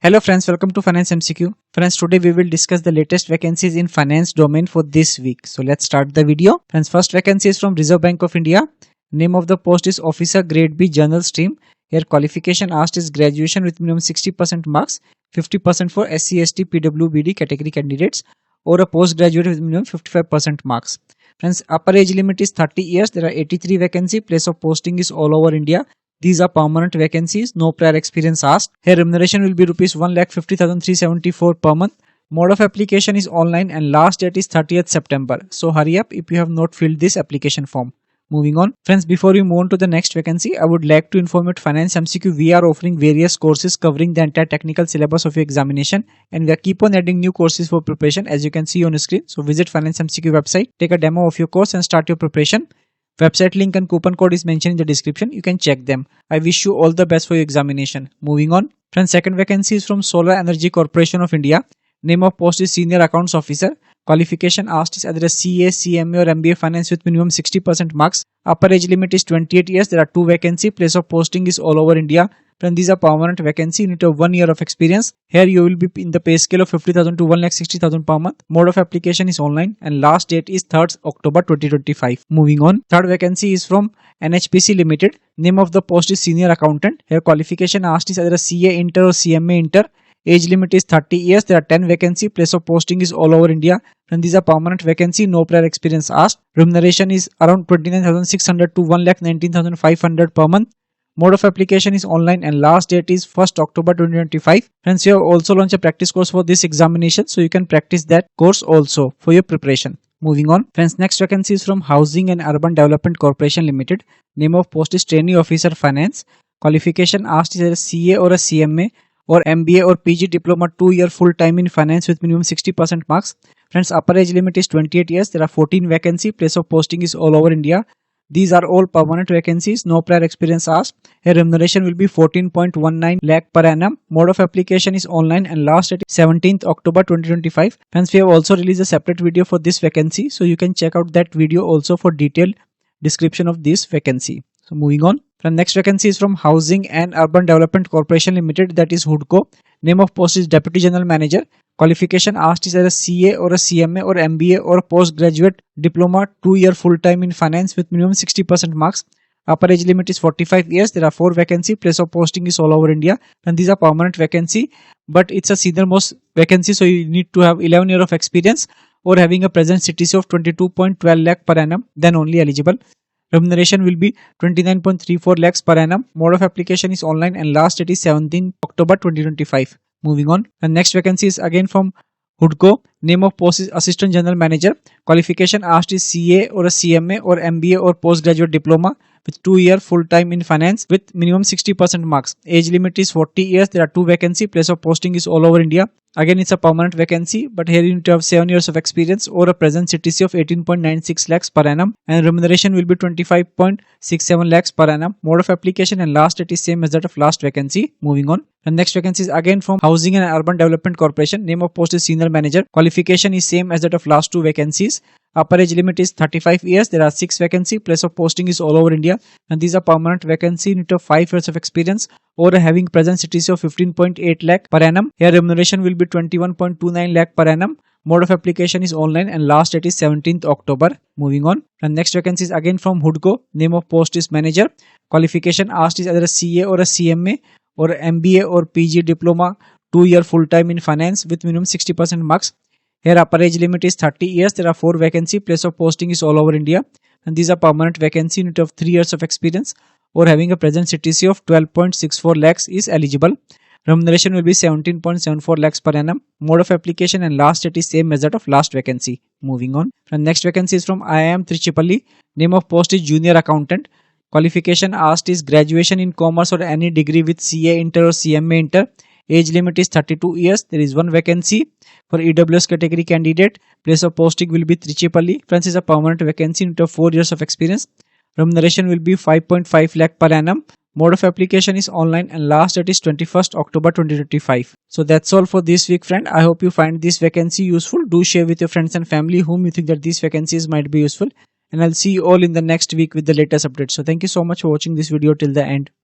Hello friends, welcome to Finance MCQ. Friends, today we will discuss the latest vacancies in finance domain for this week. So let's start the video. Friends, first vacancy is from Reserve Bank of India. Name of the post is Officer Grade B General Stream. Here qualification asked is graduation with minimum 60% marks, 50% for SC, ST, PWBD category candidates, or a postgraduate with minimum 55% marks. Friends, upper age limit is 30 years. There are 83 vacancy. Place of posting is all over India. These are permanent vacancies, no prior experience asked. Here remuneration will be rupees 1,50,374 per month. Mode of application is online and last date is 30th September. So hurry up if you have not filled this application form. Moving on. Friends, before we move on to the next vacancy, I would like to inform you at Finance MCQ we are offering various courses covering the entire technical syllabus of your examination, and we keep on adding new courses for preparation as you can see on the screen. So visit Finance MCQ website, take a demo of your course and start your preparation. Website link and coupon code is mentioned in the description. You can check them. I wish you all the best for your examination. Moving on. Friends, second vacancy is from Solar Energy Corporation of India. Name of post is Senior Accounts Officer. Qualification asked is either a CA, CMA or MBA Finance with minimum 60% marks. Upper age limit is 28 years. There are 2 vacancies. Place of posting is all over India. Friends, these are permanent vacancy. You need to have 1 year of experience. Here you will be in the pay scale of 50,000 to 1,60,000 per month. Mode of application is online and last date is 3rd October 2025. Moving on. Third vacancy is from NHPC Limited. Name of the post is Senior Accountant. Here qualification asked is either a CA Inter or CMA Inter. Age limit is 30 years. There are 10 vacancy. Place of posting is all over India. And these are permanent vacancy. No prior experience asked. Remuneration is around 29,600 to 1,19,500 per month. Mode of application is online and last date is 1st October 2025. Friends, we have also launched a practice course for this examination, so you can practice that course also for your preparation. Moving on. Friends, next vacancy is from Housing and Urban Development Corporation Limited. Name of post is Trainee Officer Finance. Qualification asked is a CA or a CMA or MBA or PG Diploma 2-year full-time in finance with minimum 60% marks. Friends, upper age limit is 28 years. There are 14 vacancy. Place of posting is all over India. These are all permanent vacancies, no prior experience asked. Here remuneration will be 14.19 lakh per annum. Mode of application is online and last date is 17th October 2025. Hence we have also released a separate video for this vacancy, so you can check out that video also for detailed description of this vacancy. So moving on. The next vacancy is from Housing and Urban Development Corporation Limited, that is HUDCO. Name of post is Deputy General Manager. Qualification asked is either a CA or a CMA or MBA or postgraduate diploma 2-year full-time in finance with minimum 60% marks. Upper age limit is 45 years. There are 4 vacancy. Place of posting is all over India. And these are permanent vacancy, but it's a senior most vacancy, so you need to have 11 years of experience or having a present CTC of 22.12 lakh per annum, then only eligible. Remuneration will be 29.34 lakhs per annum. Mode of application is online and last date is 17 October 2025. Moving on. The next vacancy is again from HUDCO. Name of post is Assistant General Manager. Qualification asked is CA or a CMA or MBA or postgraduate diploma with 2-year full-time in finance with minimum 60% marks. Age limit is 40 years. There are 2 vacancy. Place of posting is all over India. Again, it's a permanent vacancy, but here you need to have 7 years of experience or a present CTC of 18.96 lakhs per annum, and remuneration will be 25.67 lakhs per annum. Mode of application and last date is same as that of last vacancy. Moving on. The next vacancy is again from Housing and Urban Development Corporation. Name of post is Senior Manager. Qualification is same as that of last 2 vacancies. Upper age limit is 35 years. There are 6 vacancy. Place of posting is all over India, and these are permanent vacancy. You need to have 5 years of experience or having present CTC of 15.8 lakh per annum. Here remuneration will be 21.29 lakh per annum. Mode of application is online and last date is 17th October. Moving on. The next vacancy is again from HUDCO. Name of post is Manager. Qualification asked is either a CA or a CMA or MBA or PG Diploma 2-year full-time in finance with minimum 60% marks. Here upper age limit is 30 years. There are 4 vacancy. Place of posting is all over India, and these are permanent vacancy. You need to have 3 years of experience or having a present CTC of 12.64 lakhs is eligible. Remuneration will be 17.74 lakhs per annum. Mode of application and last date is same as that of last vacancy. Moving on. The next vacancy is from IIM Trichypalli. Name of post is Junior Accountant. Qualification asked is graduation in commerce or any degree with CA Inter or CMA Inter. Age limit is 32 years. There is 1 vacancy for EWS category candidate. Place of posting will be Trichypalli. Friends, is a permanent vacancy into 4 years of experience. Remuneration will be 5.5 lakh per annum. Mode of application is online and last date is 21st October 2025. So that's all for this week, friend. I hope you find this vacancy useful. Do share with your friends and family whom you think that these vacancies might be useful. And I'll see you all in the next week with the latest updates. So thank you so much for watching this video till the end.